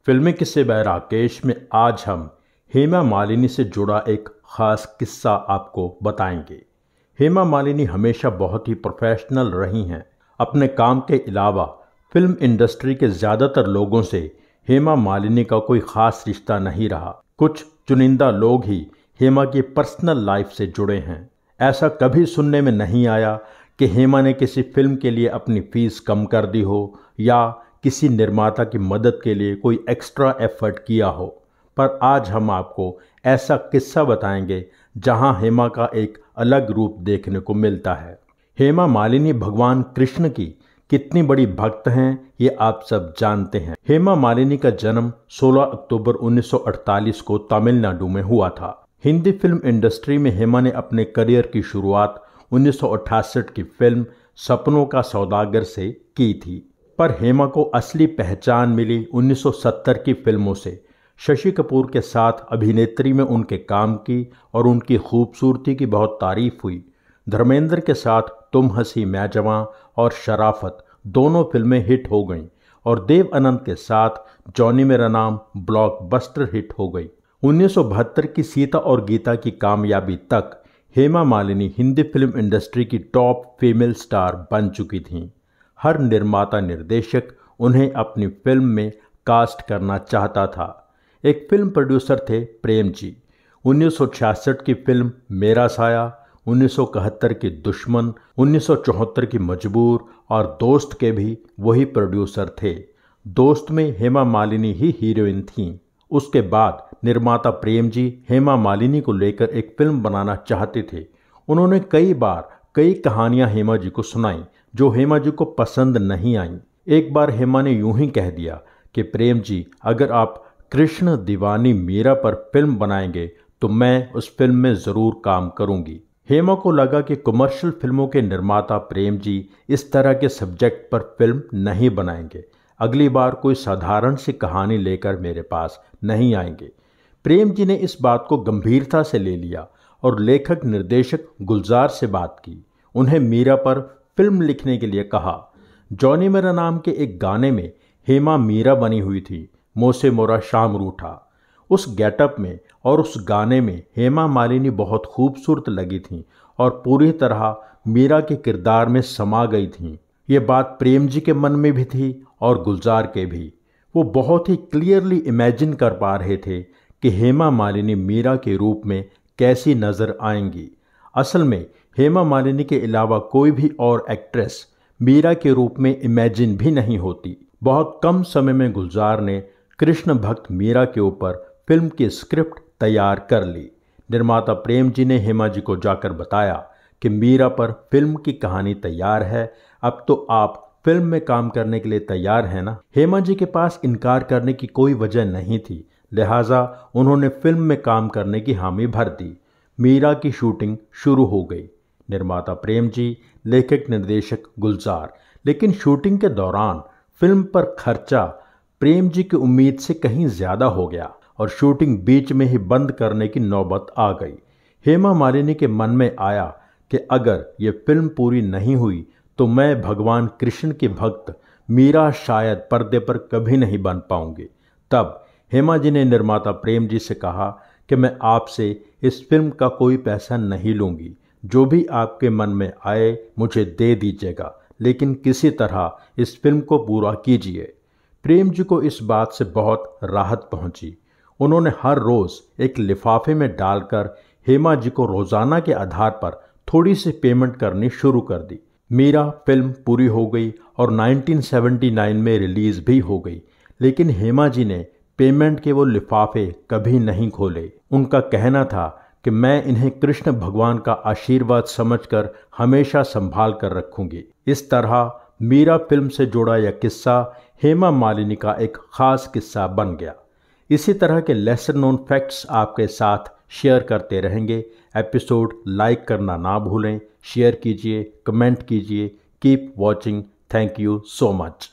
फिल्मी किस्से बाय राकेश में आज हम हेमा मालिनी से जुड़ा एक ख़ास किस्सा आपको बताएंगे। हेमा मालिनी हमेशा बहुत ही प्रोफेशनल रही हैं। अपने काम के अलावा फिल्म इंडस्ट्री के ज़्यादातर लोगों से हेमा मालिनी का कोई ख़ास रिश्ता नहीं रहा। कुछ चुनिंदा लोग ही हेमा की पर्सनल लाइफ से जुड़े हैं। ऐसा कभी सुनने में नहीं आया कि हेमा ने किसी फिल्म के लिए अपनी फ़ीस कम कर दी हो या किसी निर्माता की मदद के लिए कोई एक्स्ट्रा एफर्ट किया हो। पर आज हम आपको ऐसा किस्सा बताएंगे जहां हेमा का एक अलग रूप देखने को मिलता है। हेमा मालिनी भगवान कृष्ण की कितनी बड़ी भक्त हैं ये आप सब जानते हैं। हेमा मालिनी का जन्म 16 अक्टूबर 1948 को तमिलनाडु में हुआ था। हिंदी फिल्म इंडस्ट्री में हेमा ने अपने करियर की शुरुआत 1968 की फिल्म सपनों का सौदागर से की थी। पर हेमा को असली पहचान मिली 1970 की फिल्मों से। शशि कपूर के साथ अभिनेत्री में उनके काम की और उनकी खूबसूरती की बहुत तारीफ हुई। धर्मेंद्र के साथ तुम हंसी मैं जवां और शराफत दोनों फिल्में हिट हो गईं और देव आनंद के साथ जॉनी मेरा नाम ब्लॉकबस्टर हिट हो गई। 1972 की सीता और गीता की कामयाबी तक हेमा मालिनी हिंदी फिल्म इंडस्ट्री की टॉप फीमेल स्टार बन चुकी थीं। हर निर्माता निर्देशक उन्हें अपनी फिल्म में कास्ट करना चाहता था। एक फिल्म प्रोड्यूसर थे प्रेम जी। 1966 की फिल्म मेरा साया, 1971 की दुश्मन, 1974 की मजबूर और दोस्त के भी वही प्रोड्यूसर थे। दोस्त में हेमा मालिनी ही हीरोइन थीं। उसके बाद निर्माता प्रेम जी हेमा मालिनी को लेकर एक फिल्म बनाना चाहते थे। उन्होंने कई बार कई कहानियां हेमा जी को सुनाई जो हेमा जी को पसंद नहीं आईं। एक बार हेमा ने यूं ही कह दिया कि प्रेम जी अगर आप कृष्ण दीवानी मीरा पर फिल्म बनाएंगे तो मैं उस फिल्म में ज़रूर काम करूंगी। हेमा को लगा कि कमर्शियल फिल्मों के निर्माता प्रेम जी इस तरह के सब्जेक्ट पर फिल्म नहीं बनाएंगे। अगली बार कोई साधारण सी कहानी लेकर मेरे पास नहीं आएंगे। प्रेम जी ने इस बात को गंभीरता से ले लिया और लेखक निर्देशक गुलजार से बात की। उन्हें मीरा पर फिल्म लिखने के लिए कहा। जॉनी मेरा नाम के एक गाने में हेमा मीरा बनी हुई थी। मोसे मोरा शाम रूठा उस गेटअप में और उस गाने में हेमा मालिनी बहुत खूबसूरत लगी थीं और पूरी तरह मीरा के किरदार में समा गई थीं। ये बात प्रेम जी के मन में भी थी और गुलजार के भी। वो बहुत ही क्लियरली इमेजिन कर पा रहे थे कि हेमा मालिनी मीरा के रूप में कैसी नज़र आएंगी। असल में हेमा मालिनी के अलावा कोई भी और एक्ट्रेस मीरा के रूप में इमेजिन भी नहीं होती। बहुत कम समय में गुलजार ने कृष्ण भक्त मीरा के ऊपर फिल्म की स्क्रिप्ट तैयार कर ली। निर्माता प्रेम जी ने हेमा जी को जाकर बताया कि मीरा पर फिल्म की कहानी तैयार है, अब तो आप फिल्म में काम करने के लिए तैयार हैं ना। हेमा जी के पास इनकार करने की कोई वजह नहीं थी, लिहाजा उन्होंने फिल्म में काम करने की हामी भर दी। मीरा की शूटिंग शुरू हो गई। निर्माता प्रेम जी, लेखक निर्देशक गुलजार। लेकिन शूटिंग के दौरान फिल्म पर खर्चा प्रेम जी की उम्मीद से कहीं ज़्यादा हो गया और शूटिंग बीच में ही बंद करने की नौबत आ गई। हेमा मालिनी के मन में आया कि अगर ये फिल्म पूरी नहीं हुई तो मैं भगवान कृष्ण की भक्त मीरा शायद पर्दे पर कभी नहीं बन पाऊंगी। तब हेमा जी ने निर्माता प्रेम जी से कहा कि मैं आपसे इस फिल्म का कोई पैसा नहीं लूँगी, जो भी आपके मन में आए मुझे दे दीजिएगा, लेकिन किसी तरह इस फिल्म को पूरा कीजिए। प्रेम जी को इस बात से बहुत राहत पहुंची। उन्होंने हर रोज़ एक लिफाफे में डालकर हेमा जी को रोज़ाना के आधार पर थोड़ी सी पेमेंट करनी शुरू कर दी। मीरा फिल्म पूरी हो गई और 1979 में रिलीज़ भी हो गई, लेकिन हेमा जी ने पेमेंट के वो लिफाफे कभी नहीं खोले। उनका कहना था कि मैं इन्हें कृष्ण भगवान का आशीर्वाद समझकर हमेशा संभाल कर रखूंगी। इस तरह मीरा फिल्म से जुड़ा यह किस्सा हेमा मालिनी का एक खास किस्सा बन गया। इसी तरह के लेसर नोन फैक्ट्स आपके साथ शेयर करते रहेंगे। एपिसोड लाइक करना ना भूलें, शेयर कीजिए, कमेंट कीजिए। Keep watching. Thank you so much.